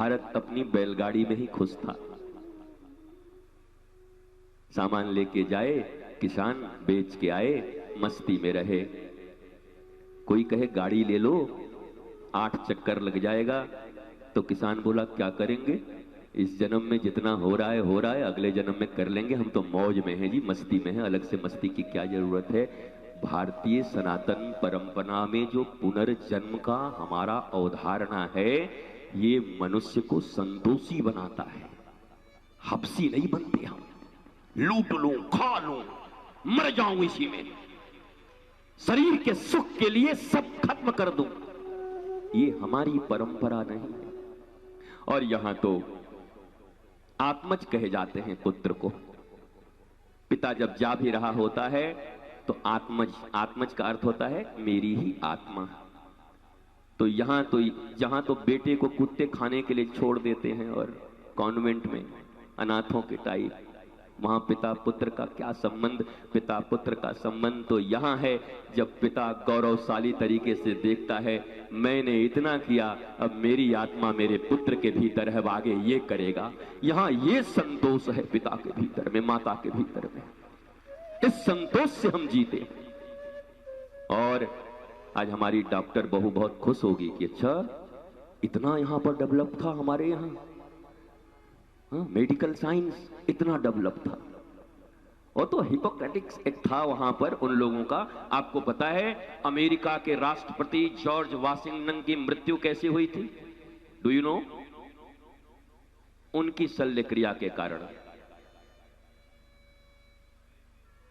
भारत अपनी बैलगाड़ी में ही खुश था। सामान लेके जाए, किसान बेच के आए, मस्ती में रहे। कोई कहे गाड़ी ले लो, 8 चक्कर लग जाएगा, तो किसान बोला क्या करेंगे, इस जन्म में जितना हो रहा है, अगले जन्म में कर लेंगे, हम तो मौज में हैं जी, मस्ती में हैं, अलग से मस्ती की क्या जरूरत है। भारतीय सनातन परंपरा में जो पुनर्जन्म का हमारा अवधारणा है, ये मनुष्य को संतोषी बनाता है। हपसी नहीं बनते हम, लूट लूं, खा लूं, मर जाऊं इसी में, शरीर के सुख के लिए सब खत्म कर दूं, ये हमारी परंपरा नहीं है। और यहां तो आत्मज कहे जाते हैं पुत्र को। पिता जब जा भी रहा होता है तो आत्मज का अर्थ होता है मेरी ही आत्मा। तो जहां तो बेटे को कुत्ते खाने के लिए छोड़ देते हैं, और कॉन्वेंट में अनाथों के टाइप, वहां पिता पुत्र का क्या संबंध। पिता पुत्र का संबंध तो यहां है जब पिता गौरवशाली तरीके से देखता है मैंने इतना किया, अब मेरी आत्मा मेरे पुत्र के भीतर है, आगे ये करेगा। यहां ये संतोष है पिता के भीतर में, माता के भीतर में। इस संतोष से हम जीते। और आज हमारी डॉक्टर बहू बहुत खुश होगी कि अच्छा इतना यहां पर डेवलप था हमारे यहां, मेडिकल साइंस इतना डेवलप था। और तो हिपोक्रेटिक्स एक्ट था वहां पर उन लोगों का। आपको पता है अमेरिका के राष्ट्रपति जॉर्ज वाशिंगटन की मृत्यु कैसे हुई थी? Do you know? उनकी शल्य क्रिया के कारण।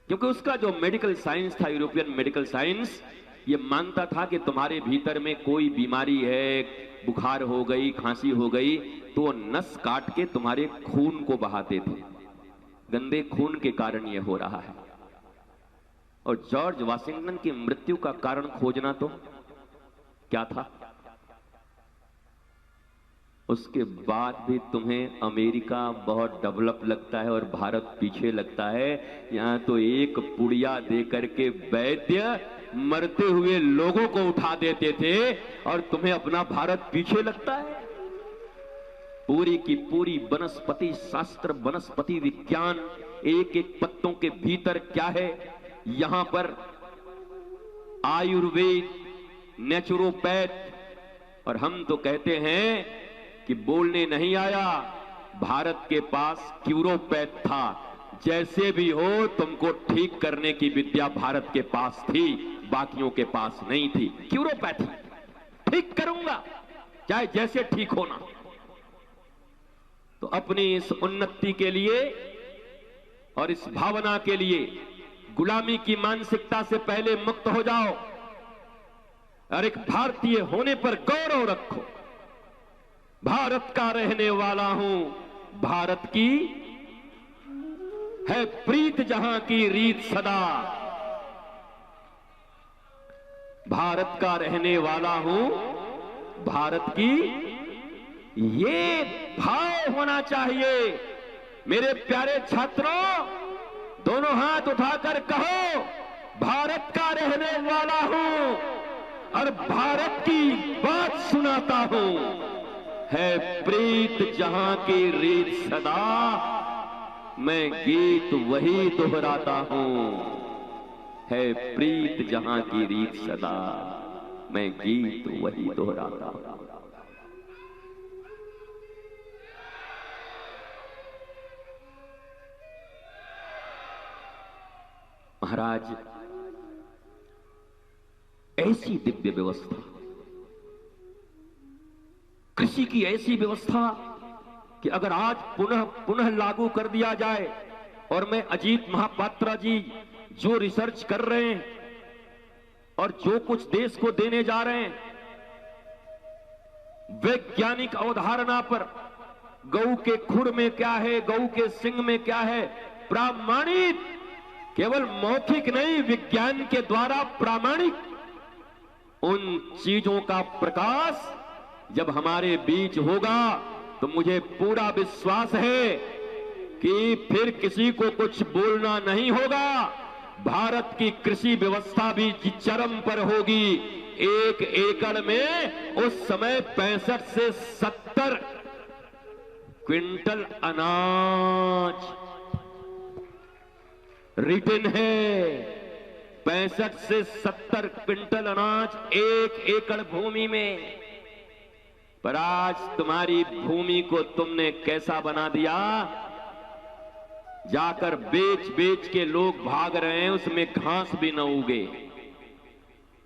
क्योंकि उसका जो मेडिकल साइंस था, यूरोपियन मेडिकल साइंस, ये मानता था कि तुम्हारे भीतर में कोई बीमारी है, बुखार हो गई, खांसी हो गई, तो नस काट के तुम्हारे खून को बहाते थे। गंदे खून के कारण यह हो रहा है। और जॉर्ज वाशिंगटन की मृत्यु का कारण खोजना तो क्या था? उसके बाद भी तुम्हें अमेरिका बहुत डेवलप लगता है और भारत पीछे लगता है। यहां तो एक पुड़िया देकर के वैद्य मरते हुए लोगों को उठा देते थे, और तुम्हें अपना भारत पीछे लगता है। पूरी की पूरी वनस्पति शास्त्र, वनस्पति विज्ञान, एक एक पत्तों के भीतर क्या है, यहां पर आयुर्वेद, नेचुरोपैथ। और हम तो कहते हैं कि बोलने नहीं आया, भारत के पास क्यूरोपैथ था। जैसे भी हो तुमको ठीक करने की विद्या भारत के पास थी, बाकियों के पास नहीं थी। क्यूरोपैथी, ठीक करूंगा चाहे जैसे ठीक होना। तो अपनी इस उन्नति के लिए और इस भावना के लिए गुलामी की मानसिकता से पहले मुक्त हो जाओ, और एक भारतीय होने पर गौरव रखो। भारत का रहने वाला हूं, भारत की है प्रीत जहां की रीत सदा। भारत का रहने वाला हूं, भारत की, ये भाव होना चाहिए। मेरे प्यारे छात्रों, दोनों हाथ उठाकर कहो भारत का रहने वाला हूं और भारत की बात सुनाता हूं। है प्रीत जहां की रीत सदा, मैं गीत वही दोहराता हूं। है प्रीत जहां की रीत सदा, मैं गीत वही दोहराता हूं। महाराज, ऐसी दिव्य व्यवस्था, कृषि की ऐसी व्यवस्था कि अगर आज पुनः पुनः लागू कर दिया जाए, और मैं अजीत महापात्रा जी जो रिसर्च कर रहे हैं और जो कुछ देश को देने जा रहे हैं, वैज्ञानिक अवधारणा पर, गऊ के खुर में क्या है, गऊ के सिंग में क्या है, प्रामाणिक, केवल मौखिक नहीं, विज्ञान के द्वारा प्रामाणिक उन चीजों का प्रकाश जब हमारे बीच होगा, तो मुझे पूरा विश्वास है कि फिर किसी को कुछ बोलना नहीं होगा। भारत की कृषि व्यवस्था भी चरम पर होगी। 1 एकड़ में उस समय 65 से 70 क्विंटल अनाज रिटन है। 65 से 70 क्विंटल अनाज 1 एकड़ भूमि में। पर आज तुम्हारी भूमि को तुमने कैसा बना दिया, जाकर बेच बेच के लोग भाग रहे हैं, उसमें घास भी न उगे।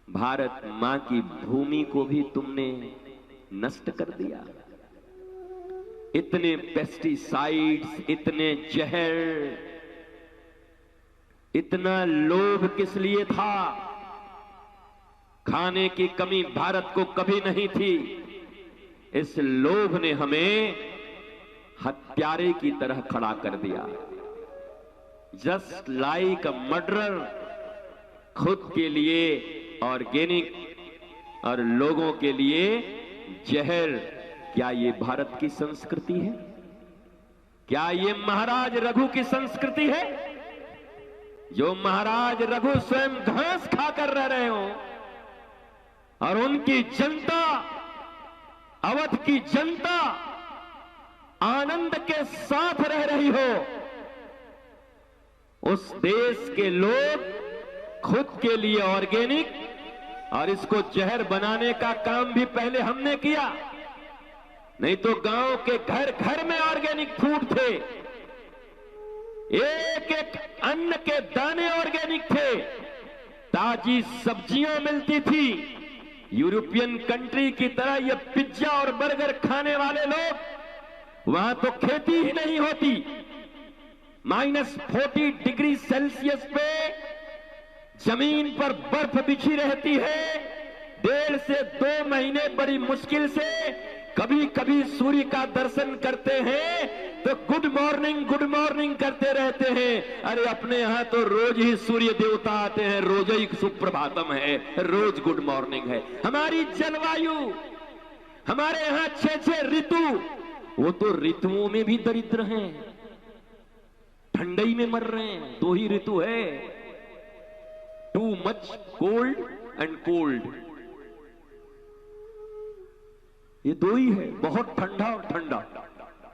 भारत मां की भूमि को भी तुमने नष्ट कर दिया। इतने पेस्टिसाइड्स, इतने जहर, इतना लोभ किस लिए था? खाने की कमी भारत को कभी नहीं थी। इस लोभ ने हमें हत्यारे की तरह खड़ा कर दिया। जस्ट लाइक अ मर्डरर, खुद के लिए ऑर्गेनिक और लोगों के लिए जहर। क्या ये भारत की संस्कृति है? क्या ये महाराज रघु की संस्कृति है? जो महाराज रघु स्वयं घास खाकर रह रहे हो और उनकी जनता, अवध की जनता आनंद के साथ रह रही हो। उस देश के लोग खुद के लिए ऑर्गेनिक और इसको जहर बनाने का काम भी पहले हमने किया। नहीं तो गांव के घर घर में ऑर्गेनिक फूड थे, एक एक अन्न के दाने ऑर्गेनिक थे, ताजी सब्जियां मिलती थी। यूरोपियन कंट्री की तरह ये पिज्जा और बर्गर खाने वाले लोग, वहां तो खेती ही नहीं होती। -40 डिग्री सेल्सियस पे जमीन पर बर्फ बिछी रहती है। 1.5 से 2 महीने बड़ी मुश्किल से कभी कभी सूर्य का दर्शन करते हैं तो गुड मॉर्निंग करते रहते हैं। अरे अपने यहां तो रोज ही सूर्य देवता आते हैं, रोज ही सुप्रभातम है, रोज गुड मॉर्निंग है। हमारी जलवायु, हमारे यहां 6 ऋतु, वो तो ऋतुओं में भी दरिद्र हैं, ठंडई में मर रहे हैं। 2 ही ऋतु है, too much cold and cold. ये 2 ही है, बहुत ठंडा और ठंडा।